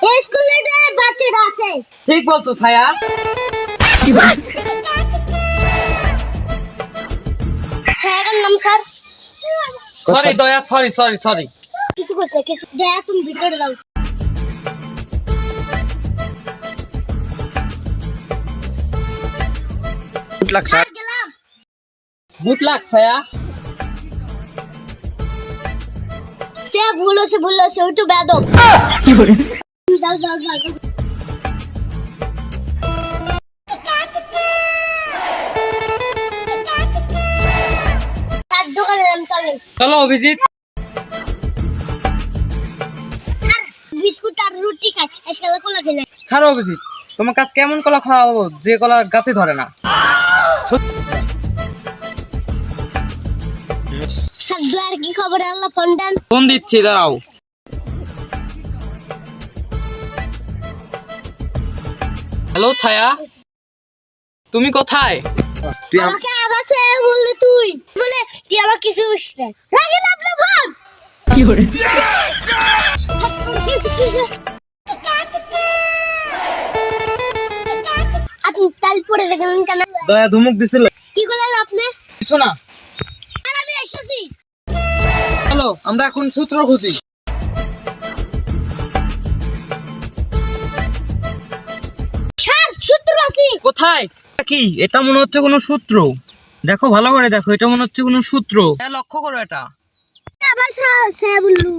এই স্কুলে বাচ্চারা আছে। ঠিক বলছো ছায়া। স্যারের নাম স্যার। সরি দয়া, সরি সরি সরি। কিছু কইছে কিছু দয়া তুমি ভিতরে যাও। Good luck sir. গেলাম। গুড লাক ছায়া। সে ভুল হচ্ছে ওইটু বেদব। যাও যাও যাও। তার দোকানে নাম চলে। চলো অভিজিৎ। আর বিস্কুট আর রুটি খায় এসকালে কোলা খেলে। ছাড়ো অভিজিৎ, তোমার কাছে কেমন কলা খাওয়াবো যে কলা গাছে ধরে না। স্যার দুয়ার কি খবর আল্লাহ ফোন দেন। ফোন দিচ্ছি, দাঁড়াও। হ্যালো ছায়া, তুমি কোথায়? তুই আমাকে আবার সে বললি তুই বলে তুই আমার কিছু বুঝিস না। রাগি লাভ ফোন কি করে? আপনি তাল পরে দেখলেন কেন? দয়া ধুমুক দিছিল। কি করলেন আপনি? কিছু না। আর আমি এসেছি। চলো আমরা এখন সূত্র খুঁজি। স্যার সূত্র আছে। কোথায়? কি এটা মনে হচ্ছে কোনো সূত্র। দেখো ভালো করে দেখো, এটা মনে হচ্ছে কোনো সূত্র। হ্যাঁ লক্ষ্য করো এটা। আবার স্যার বললু